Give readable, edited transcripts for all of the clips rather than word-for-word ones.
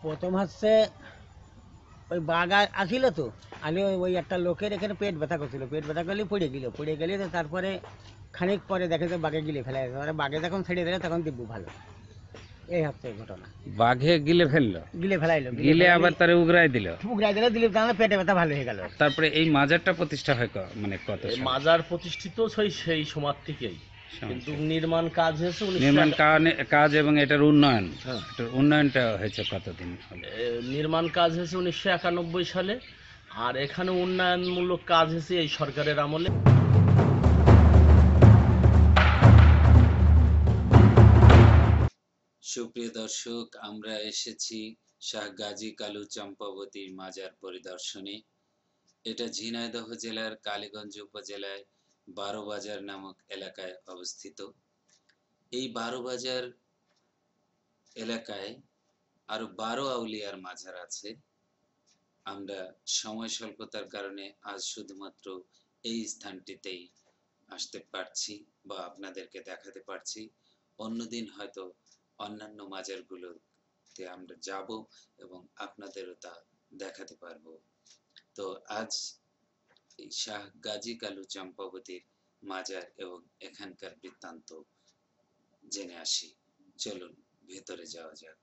প্রথম হচ্ছে ওই বাঘ আসিল তো, আলে ওই একটা লোকের এখানে পেট ব্যথা করছিল, পেট ব্যথা করলে পড়ে গেলে তো তারপরে খানিক পরে দেখে যে বাঘে গিলে ফেলা গেছে, মানে বাঘে যখন ছেড়ে দিলে তখন দিব্যু ভালো। এই হচ্ছে ঘটনা। বাঘে গিলে ফেললো, গিলে ফেলাইলো, গিলে আবার তারে উগরাই দিল, উগরাই দিলে দিলে তাহলে পেটে ব্যথা ভালো হয়ে গেল। তারপরে এই মাজারটা প্রতিষ্ঠা হয় মানে কত এই সালে? মাজার প্রতিষ্ঠিত সেই সময় থেকেই, কিন্তু নির্মাণ কাজ হয়েছে নির্মাণ কাজ এবং এটার উন্নয়ন, হ্যাঁ, এটার উন্নয়নটা হয়েছে কতদিন হলো? নির্মাণ কাজ হয়েছে 1991 সালে, আর এখানে উন্নয়নমূলক কাজ হয়েছে এই সরকারের আমলে। সুপ্রিয় দর্শক, আমরা এসেছি শাহ গাজী কালু চম্পাবতীর মাজার পরিদর্শনে। এটা ঝিনাইদহ জেলার কালীগঞ্জ উপজেলায় 12 বাজার নামক এলাকায় অবস্থিত। এই 12 বাজার এলাকায় আরো 12 আউলিয়ার মাজার আছে। আমরা সময় স্বল্পতার কারণে আজ শুধুমাত্র এই স্থানটিতেই আসতে পারছি বা আপনাদেরকে দেখাতে পারছি। অন্যদিন হয়তো অন্যান্য মাজারগুলোতে আমরা যাব এবং আপনাদেরও তা দেখাতে পারবো। তো আজ এই শাহ গাজী কালু চম্পাবতীর মাজার এবং এখানকার বৃত্তান্ত জেনে আসি। চলুন ভেতরে যাওয়া যাক।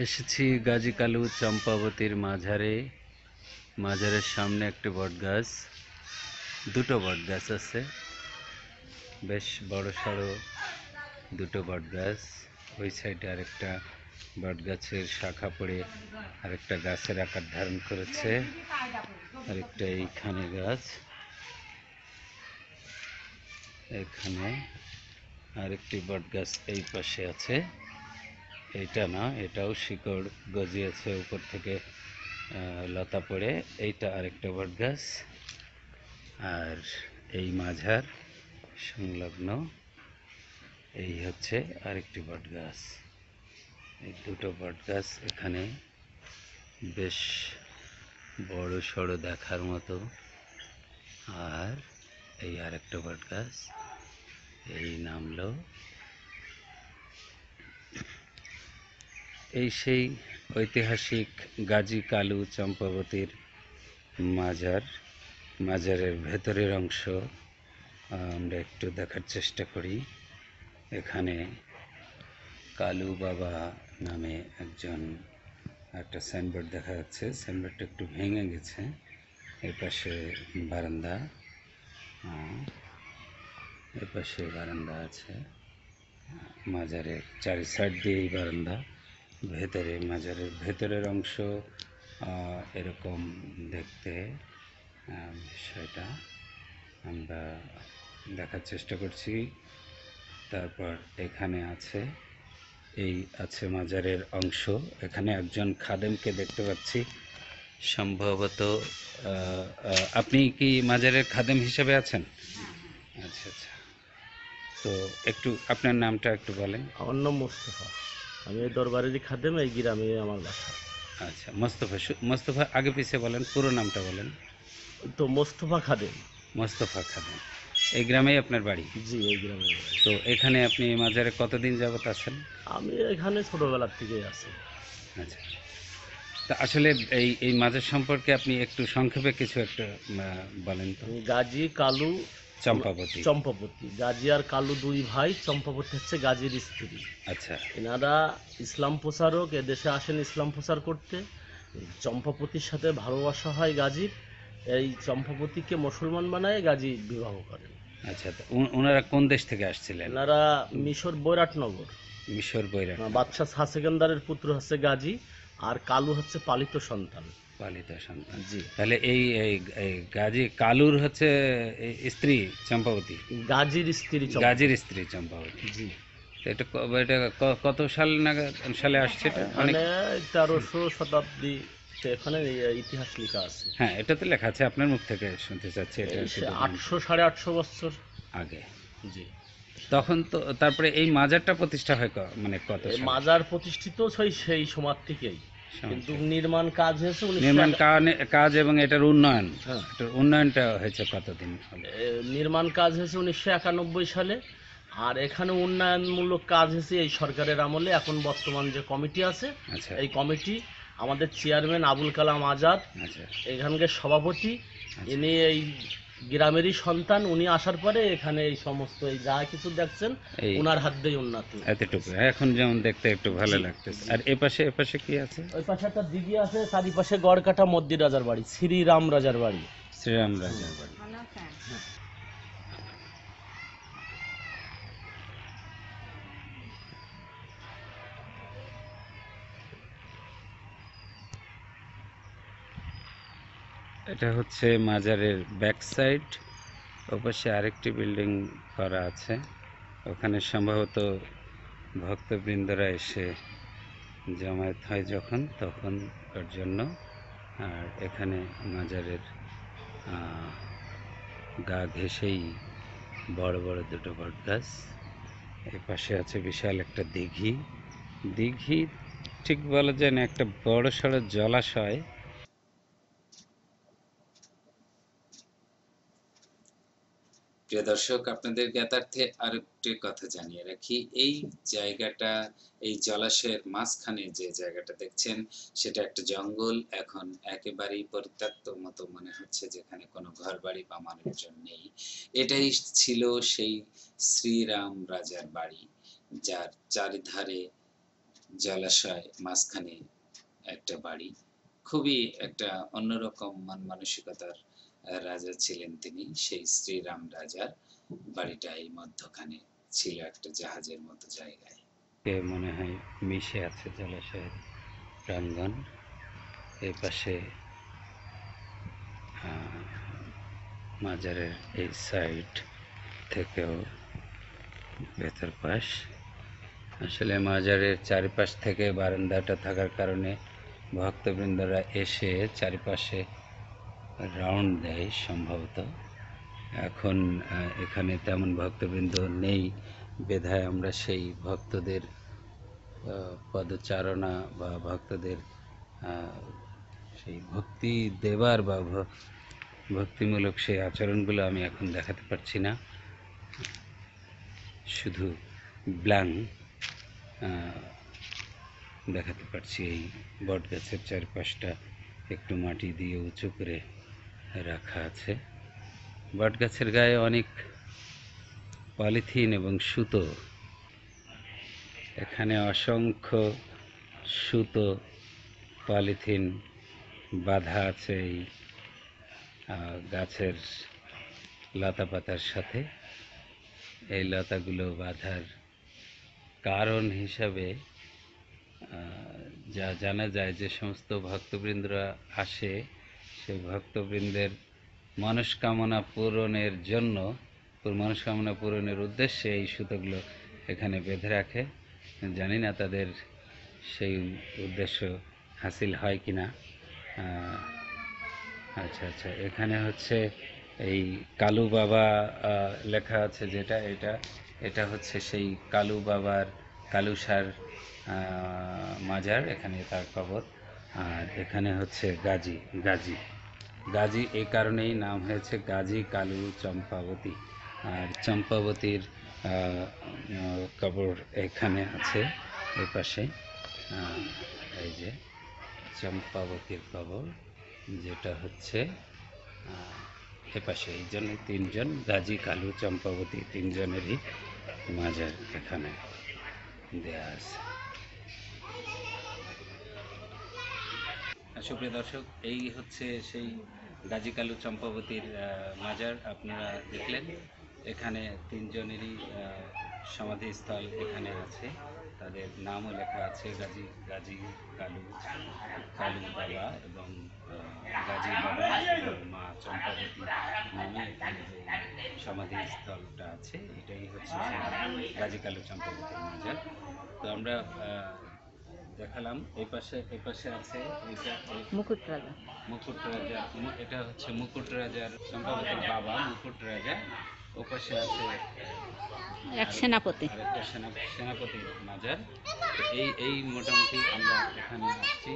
এসেছি গাজী কালু চম্পাবতীর মাজারে। মাজারের সামনে একটি বটগাছ, দুটো বটগাছ আছে, বেশ বড় সড়ো দুটো বটগাছ। ওই সাইডে আরেকটা বটগাছের শাখা পড়ে আরেকটা গাছের আকার ধারণ করেছে, আরেকটা এইখানে গাছ, এখানে আরেকটি বটগাছ এই পাশে আছে। এইটা না, এটাও শিকড় গজিয়েছে উপর থেকে, লতা পড়ে। এইটা আরেকটা বটগাছ, আর এই মাঝার সংলগ্ন এই হচ্ছে আরেকটি বটগাছ। এই দুটো বটগাছ এখানে বেশ বড় সড়ো দেখার মতো। আর এই আরেকটা বটগাছ এই নামলো। এই সেই ঐতিহাসিক গাজী কালু চম্পাবতীর মাজার। মাজারের ভেতরের অংশ আমরা একটু দেখার চেষ্টা করি। এখানে কালু বাবা নামে একজন একটা সাইনবোর্ড দেখা যাচ্ছে, সাইনবোর্ডটা একটু ভেঙে গেছে। এর পাশে বারান্দা, এর পাশে বারান্দা আছে। মাজারের চারি সাইড দিয়ে এই বারান্দা। ভেতরে মাজারের ভেতরের অংশ এরকম দেখতে। বিষয়টা আমরা দেখার চেষ্টা করছি। তারপর এখানে আছে, এই আছে মাজারের অংশ। এখানে একজন খাদেমকে দেখতে পাচ্ছি, সম্ভবত আপনি কি মাজারের খাদেম হিসেবে আছেন? আচ্ছা আচ্ছা, তো একটু আপনার নামটা একটু বলেন। আমার নাম মোস্তফা, আমি এই দরবারেরই খাদেম, এই গ্রামে আমার বাসা। আচ্ছা, মোস্তফা। মোস্তফা আগে পিছিয়ে বলেন, পুরো নামটা বলেন। তো মোস্তফা খাদেম। মোস্তফা খাদেম। এই গ্রামেই আপনার বাড়ি? জি, এই গ্রামে। তো এখানে আপনি মাজারে কতদিন যাবত আছেন? আমি এখানে ছোটবেলার থেকেই আছি। আচ্ছা, তা আসলে এই এই মাজার সম্পর্কে আপনি একটু সংক্ষেপে কিছু একটা বলেন তো। গাজী কালু চম্পাবতী। চম্পাবতী, গাজী আর কালু দুই ভাই, চম্পাবতী হচ্ছে গাজীর স্ত্রী। আচ্ছা, এনারা ইসলাম প্রচারক, এদেশে আসেন ইসলাম প্রচার করতে। চম্পাবতীর সাথে ভালোবাসা হয় গাজীর, এই চম্পাবতীকে মুসলমান বানায় গাজী বিবাহ করেন। আচ্ছা, তো ওনারা কোন দেশ থেকে আসছিলেন? এনারা মিশর বৈরাটনগর। মিশর বৈরাট। বাদশাহ শাহ সেকেন্দারের পুত্র হচ্ছে গাজী, আর কালু হচ্ছে পালিত সন্তান। পালিত সন্তান। জি। তাহলে এই এই গাজী কালুর হচ্ছে স্ত্রী চম্পাবতী, গাজীর স্ত্রী গাজীর স্ত্রী চম্পাবতী। জি। এটা এটা কত সাল নাগাদ সালে আসছে? এটা অনেক, মানে 1300 শতাব্দী এখানে ইতিহাস লেখা আছে। হ্যাঁ, এটা তো লেখা আছে, আপনার মুখ থেকে শুনতে চাচ্ছি। এটা 800 850 বছর আগে। জি। তখন তো তারপরে এই মাজারটা প্রতিষ্ঠা হয় মানে কত এই সালে? মাজার প্রতিষ্ঠিত সেই সময় থেকেই, কিন্তু নির্মাণ কাজ হয়েছে নির্মাণ 1951 কাজ এবং এটার উন্নয়ন, হ্যাঁ, এটার উন্নয়নটা হয়েছে কতদিন হলো? নির্মাণ কাজ হয়েছে 1991 সালে। আর এখানে উন্নয়নমূলক কাজ হয়েছে এই সরকারের আমলে। এখন বর্তমান যে কমিটি আছে, আচ্ছা এই কমিটি, আমাদের চেয়ারম্যান আবুল কালাম আজাদ আচ্ছা এখানকার সভাপতি, আচ্ছা। ইনি এই গ্রামেরই সন্তান। উনি আসার পরে এখানে এই সমস্ত এই যা কিছু দেখছেন এই ওনার হাত দিয়ে উন্নতি। এতটুকু এখন যেমন দেখতে একটু ভালো জি, লাগতেছে। জি। আর এপাশে কি আছে? ওই পাশে একটা দিঘি আছে, চারিপাশে গড়কাটা মদ্দি রাজার বাড়ি, শ্রীরাম রাজার বাড়ি। শ্রীরাম রাজার বাড়ি। এটা হচ্ছে মাজারের ব্যাক সাইড। ওপাশে আরেকটি বিল্ডিং করা আছে, ওখানে সম্ভবত ভক্তবৃন্দরা এসে জমায়েত হয় যখন তখন ওর জন্য। আর এখানে মাজারের গা ঘেঁষেই বড় বড় দুটো বট গাছ। এ পাশে আছে বিশাল একটা দিঘি। দিঘি ঠিক বলা যায় না, একটা বড় সড়ো জলাশয়। প্রিয় দর্শক, আপনাদের জ্ঞাতার্থে আরেকটি কথা জানিয়ে রাখি, এই জায়গাটা, এই জলাশয়ের মাঝখানে যে জায়গাটা দেখছেন সেটা একটা জঙ্গল। এখন একেবারেই পরিত্যক্ত মতো মনে হচ্ছে, যেখানে কোনো ঘর বাড়ি বা মানুষজন নেই। এটাই ছিল সেই শ্রীরাম রাজার বাড়ি, যার চারিধারে জলাশয়, মাঝখানে একটা বাড়ি। খুবই একটা অন্যরকম মন মানসিকতার রাজা ছিলেন তিনি। সেই শ্রীরাম রাজার বাড়িটা এই মধ্যখানে ছিল একটা জাহাজের মতো জায়গায়। মনে হয় মিশে আছে জলাশয়ের প্রাঙ্গণ। এই পাশে মাজারের এই সাইড থেকেও ভেতর পাশ। আসলে মাজারের চারিপাশ থেকে বারান্দাটা থাকার কারণে ভক্তবৃন্দরা এসে চারিপাশে রাউন্ড দেয় সম্ভবত। এখন এখানে তেমন ভক্তবৃন্দ নেই বিধায় আমরা সেই ভক্তদের পদচারণা বা ভক্তদের সেই ভক্তি দেবার বা ভক্তিমূলক সেই আচরণগুলো আমি এখন দেখাতে পারছি না। শুধু ব্ল্যাঙ্ক দেখাতে পারছি। এই বট গাছের চারপাশটা একটু মাটি দিয়ে উঁচু করে রাখা আছে। বট গাছের গায়ে অনেক পলিথিন এবং সুতো, এখানে অসংখ্য সুতো পলিথিন বাঁধা আছে এই গাছের লতা পাতার সাথে। এই লতাগুলো বাঁধার কারণ হিসাবে যা জানা যায়, যে সমস্ত ভক্তবৃন্দরা আসে সেই ভক্তবৃন্দের মনস্কামনা পূরণের জন্য, মনস্কামনা পূরণের উদ্দেশ্যে এই সুতোগুলো এখানে বেঁধে রাখে। জানি না তাদের সেই উদ্দেশ্য হাসিল হয় কিনা। আচ্ছা আচ্ছা, এখানে হচ্ছে এই কালু বাবা লেখা আছে, যেটা এটা হচ্ছে সেই কালু বাবার, কালুসার মাজার, এখানে তার কবর। আর এখানে হচ্ছে গাজী গাজী গাজী এই কারণেই নাম হয়েছে গাজী কালু চম্পাবতী। আর চম্পাবতীর কবর এখানে আছে এই পাশে। এই যে চম্পাবতীর কবর, যেটা হচ্ছে এপাশে। এই জন্য তিনজন, গাজী, কালু, চম্পাবতী, তিনজনেরই মাজার এখানে দেয়া আছে। সুপ্রিয় দর্শক, এই হচ্ছে সেই গাজী কালু চম্পাবতীর মাজার। আপনারা দেখলেন এখানে তিনজনেরই সমাধিস্থল এখানে আছে, তাদের নামও লেখা আছে, গাজী কালু বাবা এবং গাজী বাবা এবং মা চম্পাবতী নামে এখানে যে সমাধিস্থলটা আছে, এটাই হচ্ছে সেই গাজী কালু চম্পাবতীর মাজার। তো আমরা দেখালাম। এই পাশে আছে এটা মুকুট রাজা, এটা হচ্ছে মুকুট রাজার, চম্পাবতীর বাবা মুকুট রাজা। ওপাশে আছে এক সেনাপতি। আরেকটা সেনাপতি মাজার। তো এই মোটামুটি আমরা এখানে আসছি।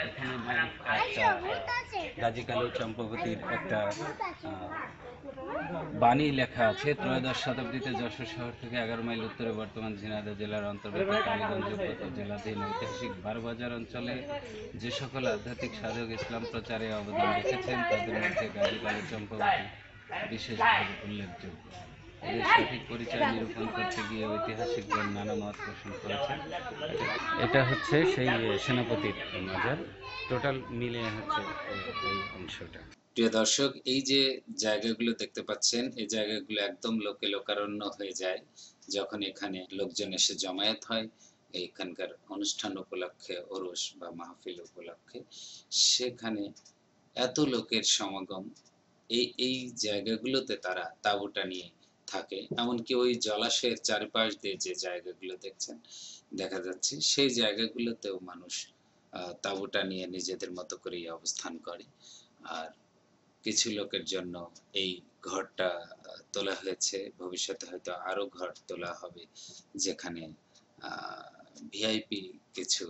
এখানে একটা গাজী কালু চম্পাবতীর একটা বাণী লেখা আছে। ত্রয়োদশ শতাব্দীতে যশোর শহর থেকে 11 মাইল উত্তরে বর্তমান ঝিনাইদহ জেলার অন্তর্গত কালীগঞ্জ জেলাধীন ঐতিহাসিক বারবাজার অঞ্চলে যে সকল আধ্যাত্মিক সাধক ইসলাম প্রচারে অবদান রেখেছেন তাদের মধ্যে গাজী কালু চম্পাবতী বিশেষভাবে উল্লেখযোগ্য। এদের সঠিক পরিচয় নিরূপণ করতে গিয়ে ঐতিহাসিকগণ নানা মত পোষণ করেছেন। এটা হচ্ছে সেই সেনাপতির মাজার। টোটাল মিলে হচ্ছে এই অংশটা। প্রিয় দর্শক, এই যে জায়গাগুলো দেখতে পাচ্ছেন, এই জায়গাগুলো একদম লোকে লোকারণ্য হয়ে যায় যখন এখানে লোকজন এসে জমায়েত হয় এখানকার অনুষ্ঠান উপলক্ষে, ওরস বা মাহফিল উপলক্ষে। সেখানে এত লোকের সমাগম, এই জায়গাগুলোতে তারা তাঁবুটা নিয়ে থাকে। এমনকি ওই জলাশয়ের চারপাশ দিয়ে যে জায়গাগুলো দেখছেন দেখা যাচ্ছে, সেই জায়গাগুলোতেও মানুষ তাঁবুটা নিয়ে নিজেদের মতো করেই অবস্থান করে। আর কিছু লোকের জন্য এই ঘরটা তোলা হয়েছে। ভবিষ্যতে হয়তো আরো ঘর তোলা হবে, যেখানে ভিআইপি কিছু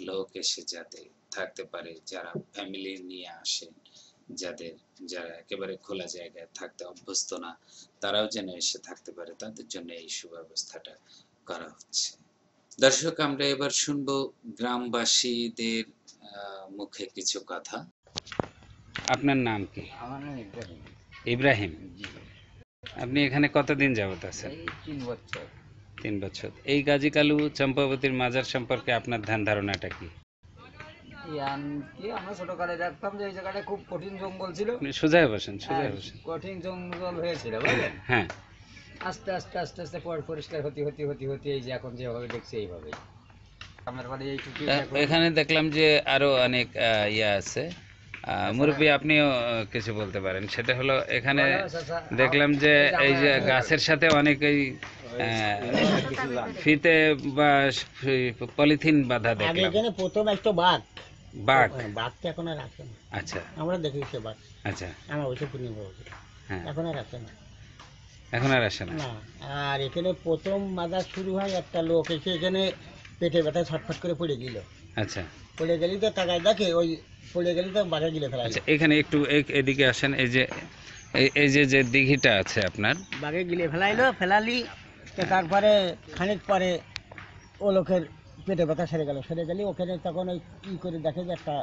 লোক এসে যাতে থাকতে পারে, যারা ফ্যামিলি নিয়ে আসেন, যারা একেবারে খোলা জায়গায় থাকতে অভ্যস্ত না, তারাও যেন এসে থাকতে পারে, তাদের জন্য এই সুব্যবস্থাটা করা হচ্ছে। দর্শক, আমরা এবার শুনবো গ্রামবাসীদের মুখে কিছু কথা। আপনার নাম কি? আমার নাম ইব্রাহিম। ইব্রাহিম, আপনি এখানে কতদিন যাবত আছেন? 3 বছর। 3 বছর। এই গাজী কালু চম্পাবতীর মাজার সম্পর্কে আপনার ধ্যান ধারণাটা কি? আমরা ছোটকালে দেখতাম যে এই জায়গাটা খুব কঠিন জঙ্গল ছিল। সোজা বসেন, সোজা বসেন। কঠিন জঙ্গল হয়েছিল, বুঝলেন? হ্যাঁ। আস্তে আস্তে আস্তে আস্তে পর পরিষ্কার হতে হতে হতে হতে এই যে এখন যেভাবে দেখছি এইভাবেই। আমার বাড়ি এইটুকু। এখানে দেখলাম যে আরো অনেক ইয়া আছে। মুরব্বী, আপনিও কিছু বলতে পারেন। সেটা হলো এখানে দেখলাম যে এই যে গাছের সাথে অনেক এই ফিতে বা পলিথিন বাঁধা দেখলাম। এখানে প্রথম একটা বাঘ। বাঘটা এখন আর আসে না। আচ্ছা, আমরা দেখি সে বাঘ। আচ্ছা। আমার ওইসব পূর্ণিমা হ্যাঁ, এখন আর আসে না। এখন আর আসে না। না, আর এখানে প্রথম মাজার শুরু হয় একটা লোক এসে এখানে পেটে ব্যথা ছটফট করে পড়ে গেল। আচ্ছা, পড়ে গেলি তো তাকায় দেখে ওই পড়ে গেলি তো বাঘে গিলে ফেলা। আচ্ছা, এখানে একটু এদিকে আসেন। এই যে যে দিঘিটা আছে আপনার, বাঘে গিলে ফেলাইলো, ফেলালি তো তারপরে খানিক পরে ও লোকের পেটে ব্যথা সেরে গেলি ওখানে তখন ওই কি করে দেখে যে একটা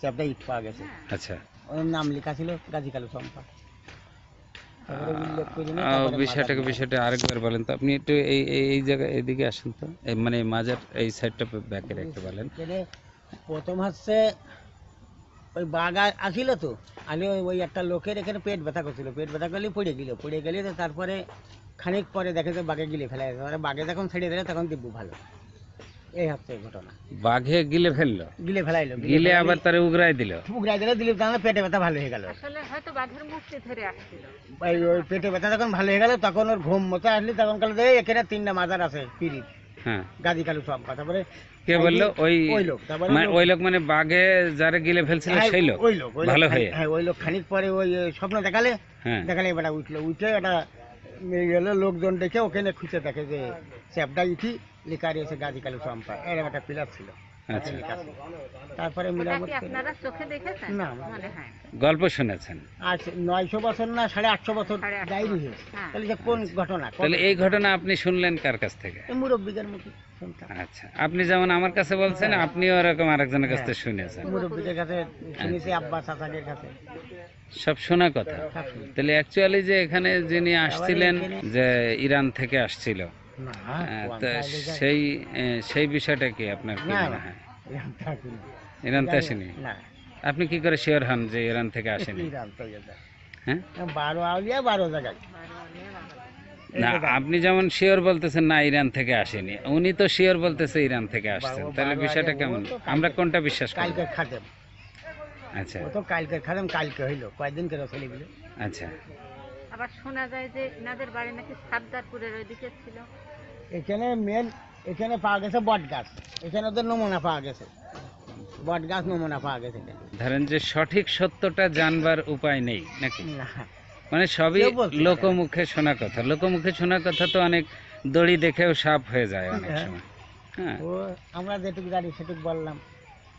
চ্যাপটা ইট পাওয়া গেছে। আচ্ছা, ওর নাম লেখা ছিল গাজী কালু চম্পা। বিষয়টা আরেকবার বলেন তো আপনি একটু। এই জায়গা এদিকে আসেন তো, মানে মাজার এই সাইডটা ব্যাকে রেখে বলেন। প্রথম হচ্ছে ওই বাঘ আসিল তো, আলি ওই একটা লোকের এখানে পেট ব্যথা করছিল, পেট ব্যথা করলে পড়ে গেলি তো তারপরে খানিক পরে দেখে যে বাঘে গিলে ফেলা গেছে। বাঘে যখন ছেড়ে দিলে তখন দিব্য ভালো। এই হচ্ছে ঘটনা। বাঘে গিলে ফেললো, গিলে ফেলাইলো, গিলে আবার তারে উগরাই দিল দিলে তাহলে পেটে ব্যথা ভালো হয়ে গেল। আসলে হয়তো বাঘের মুক্তি ধরে আসছিল। ওই পেটে ব্যথা যখন ভালো হয়ে গেল তখন ওর ঘুম মতো আসলি, তখন কাল এখানে 3টা মাজার আছে পিরিত। হ্যাঁ, গাজী কালু চম্পা। তারপরে কে বললো? ওই লোক। ওই লোক মানে বাঘে যারা গিলে ফেলছিল সেই লোক। ওই লোক ভালো হয়ে। হ্যাঁ, ওই লোক খানিক পরে ওই স্বপ্ন দেখালে এবার উঠে এটা গেল, লোকজন দেখে ওখানে খুঁজে দেখে যে চ্যাপটা ইঠি লেখা রয়েছে গাজী কালু চম্পা। এরকম একটা পিলার ছিল। তারপরে আপনারা চোখে দেখেছেন? না, গল্প শুনেছেন। আর 900 বছর না 850 বছর ডায়েরি হয়েছে। তাহলে যে কোন ঘটনা? তাহলে এই ঘটনা আপনি শুনলেন কার কাছ থেকে? মুরব্বীদের মুখে শুনতাম। আচ্ছা, আপনি যেমন আমার কাছে বলছেন, আপনিও এরকম আরেকজনের কাছ থেকে শুনেছেন। মুরব্বীদের কাছে শুনেছি, আব্বা চাচাদের কাছে সব শোনা কথা। তাহলে অ্যাকচুয়ালি যে এখানে যিনি আসছিলেন, যে ইরান থেকে আসছিল, সেই বিষয়টা কি আপনার কি মনে হয়? ইরান তো আসেনি। আপনি কি করে শিওর হন যে ইরান থেকে আসেনি? হ্যাঁ, 12 আউলিয়া 12 জায়গায়। না, আপনি যেমন শিওর বলতেছেন না ইরান থেকে আসেনি, উনি তো শিওর বলতেছে ইরান থেকে আসছেন। তাহলে বিষয়টা কেমন? আমরা কোনটা বিশ্বাস করি? কালকে খাদেম। আচ্ছা, ও তো কালকে খাদেম, কালকে হইলো, কয়েকদিন করে চলে গেল। আচ্ছা। আবার শোনা যায় যে ইনাদের বাড়ি নাকি সাদ্দারপুরের ওইদিকে ছিল। এখানে পাওয়া গেছে বট গাছ, এখানে ওদের নমুনা পাওয়া গেছে। বট গাছ নমুনা পাওয়া গেছে এটা। ধরেন যে সঠিক সত্যটা জানবার উপায় নেই নাকি? না, মানে সবই কেউ বলতে পারে না। লোকমুখে শোনা কথা। লোকমুখে শোনা কথা তো অনেক দড়ি দেখেও সাপ হয়ে যায় অনেক হ্যাঁ। সময়। হ্যাঁ, ও আমরা যেটুকু জানি সেটুকু বললাম।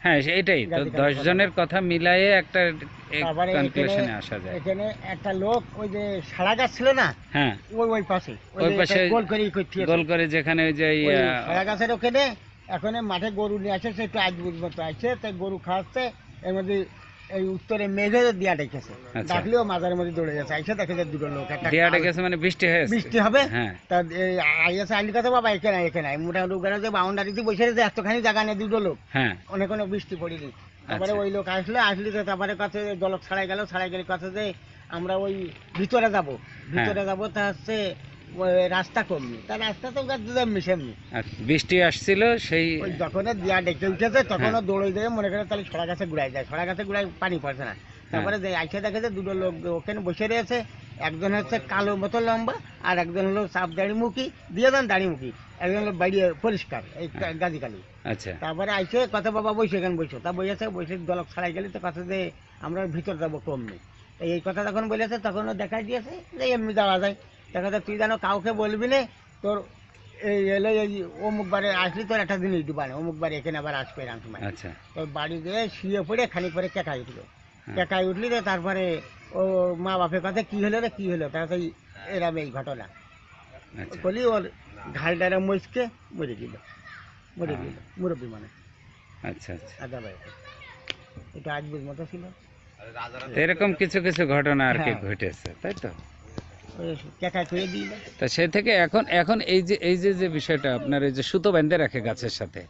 হ্যাঁ এটাই তো, গাছে 10 গাছে জনের কথা মিলায়ে একটা তারপরে কনক্লুশনে আসা যায়। এখানে একটা লোক ওই যে সারা গাছ ছিল না, হ্যাঁ, ওই পাশে ওই যে পাশে গোল করে ই করতে গোল করে যেখানে ওই যে ওই সারা গাছের ওখানে এখন মাঠে গরু নিয়ে আসে, সে একটু আজ বুঝবো তো আসছে, তাই গরু খাওয়াচ্ছে, এর মধ্যে এই উত্তরে মেঘে দিয়া ডেকেছে, আচ্ছা। ডাকলেও মাজার মধ্যে দৌড়ে যাচ্ছে, আইসে দেখে যে দুটো লোক, একটা ডিয়া ডেকেছে মানে বৃষ্টি হয়েছে। বৃষ্টি হবে, হ্যাঁ, তা আইসে আইলি কথা বাবা এখানে এখানে মোটামুটি ওখানে যে বাউন্ডারিতে বসে রয়েছে এতখানি জায়গা নেই, দুটো লোক, হ্যাঁ, অনেক অনেক বৃষ্টি পড়িনি। তারপরে আচ্ছা। ওই লোক আসলি তো তারপরে কথা জলক ছাড়াই গেলে কথা যে আমরা ওই ভিতরে যাব তা হচ্ছে ওই রাস্তা কমনি, তা রাস্তা তো সেমনি আর বৃষ্টি আসছিল সেই ওই যখন দিয়া ডেকে উঠেছে তখনও দৌড়ে দিয়ে মনে করে তাহলে ছড়া গাছে ঘুরাই যায়, ছড়া গাছে ঘুরাই পানি পড়ছে না। তারপরে যে আইসে দেখে যে দুটো লোক ওখানে বসে রয়েছে, একজন হচ্ছে কালো মতো লম্বা আর একজন হলো সাপ দাড়িমুখী, দিয়ে দেন দাড়িমুখী, একজন হলো বাইরে পরিষ্কার এই গাজি কালি। আচ্ছা, তারপরে আইসে কথা বাবা বসে এখানে বসো, তা বসে দলক ছাড়াই গেলে তো কথা যে আমরা ভিতর যাবো কম নেই, এই কথা যখন বলেছে তখনও দেখাই দিয়েছে যে এমনি যাওয়া যায়। দেখা যায় তুই জানো কাউকে বলবি না, তোর এই এলে এই অমুক বারে আসলি তোর একটা জিনিস ডুবানে, অমুক বারে এখানে আবার আসবে এরকম সময়। আচ্ছা, তোর বাড়ি গিয়ে শুয়ে পড়ে খানি পরে কেকাই উঠলো, হ্যাঁ। কেকাই উঠলি তো তারপরে ও মা বাপের কথা কি হলো রে কি হলো, তার এরম এই ঘটনা আচ্ছা, বলি, ওর ঘালটারে মরিচকে মরে গেল মুরব্বী মানে আচ্ছা, আচ্ছা। আদা ভাই, এটা আজ বুঝ মতো ছিল। তো এরকম কিছু কিছু ঘটনা আর কি হ্যাঁ। ঘটেছে, তাই তো? ওই কেকাই করে দিল। তা সে থেকে এখন এখন এই যে বিষয়টা আপনার এই যে সুতো বেঁধে রাখে গাছের সাথে,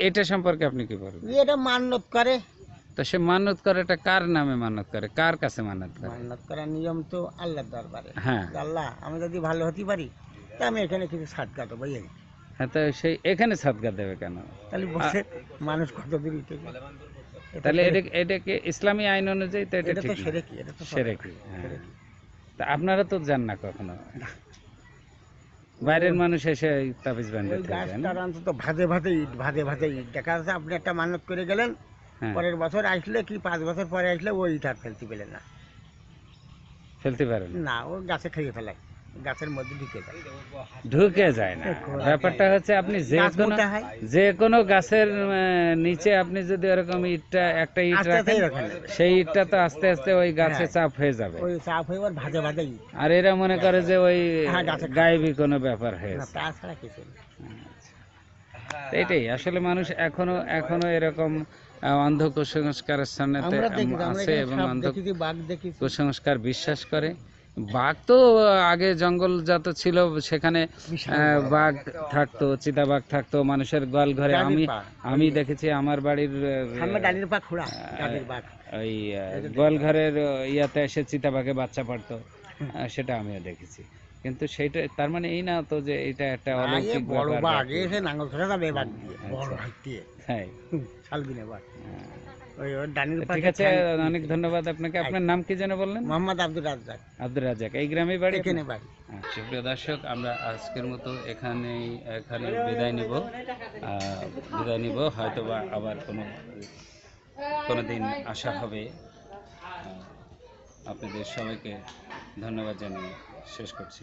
এটা সম্পর্কে আপনি কি বলবেন? এটা মান্যত করে, তো সে মানত করে, এটা কার নামে মানত করে, কার কাছে মানত করে? মান্যত করার নিয়ম তো আল্লাহর দরবারে। হ্যাঁ, আল্লাহ আমি যদি ভালো হতে পারি তা আমি এখানে কিছু সাদকা দেবো, এই হ্যাঁ। তো সেই এখানে সাদকা দেবে কেন? তাহলে বসে মানুষ কত দূর উঠে গেল। তাহলে এটাকে ইসলামী আইন অনুযায়ী তো এটা এটা তো ঠিক না। সেরেকি, এটা তো সেরেকি, হ্যাঁ। সেরেকি। তা আপনারা তো যান না কখনো, বাইরের মানুষ এসে এই তাবিজ বান্ধে ওই থেকে যায় না? গাছটার অন্তত ভাজে ইট দেখা যাচ্ছে, আপনি একটা মানত করে গেলেন, হ্যাঁ, পরের বছর আসলে কি 5 বছর পরে আসলে ওই ইট আর ফেলতে পেলেন না, ফেলতে পারেন না ও গাছে খেয়ে ফেলায়, গাছের মধ্যে ঢুকে যায় না। ব্যাপারটা হচ্ছে আপনি গাছ মোটা হয়। যে কোনো গাছের নিচে আপনি যদি ওরকম একটা ইট আস্তে আস্তে রাখেন, রাখেন। সেই ইটটা তো আস্তে আস্তে ওই গাছে হ্যাঁ। চাপ হয়ে যাবে। ওই চাপ হয়ে ওর ভাজে ইট, আর এরা মনে করে যে ওই হ্যাঁ, গাছে খায়। গায়েবী কোনো ব্যাপার না হয়েছে। তাছাড়া কিছু না। তো এটাই আসলে মানুষ এখনো এরকম অন্ধ কুসংস্কারের সামনে আমরা দেখি, আমরা আছে এখানে এবং সাপ অন্ধ দেখেছি, বাঘ দেখেছি, কুসংস্কার বিশ্বাস করে। বাঘ তো আগে জঙ্গল যত ছিল সেখানে বিশাল বাঘ থাকতো, চিতাবাঘ থাকতো মানুষের গোয়াল ঘরে। ডালির পা। আমি দেখেছি আমার বাড়ির সামনে ডালির পা খোঁড়া, ডালির বাঘ। ওই গোয়াল ঘরের ইয়াতে এসে চিতাবাঘে বাচ্চা পারতো, সেটা আমিও দেখেছি। কিন্তু সেইটা তার মানে এই না তো যে এটা একটা আগে অলৌকিক বড় ব্যাপার। বাঘ এসে নাঙ্গল ধরে যাবে বাঘ দিয়ে, বড় আচ্ছা। হাত দিয়ে, হ্যাঁ, শালবিনে বাঘ। হ্যাঁ। ওই ওর ডালির পা। ঠিক আছে, অনেক ধন্যবাদ আপনাকে। আপনার নাম কি যেন বললেন? মোহাম্মদ আব্দুল রাজ্জাক, আব্দুর রাজ্জাক। এই গ্রামে বাড়ি আপনার? এখানে বাড়ি। সুপ্রিয় দর্শক, আমরা আজকের মতো এখানে বিদায় নিব। হয়তোবা আবার কোনো দিন আসা হবে। আপনাদের সবাইকে ধন্যবাদ জানিয়ে শেষ করছি।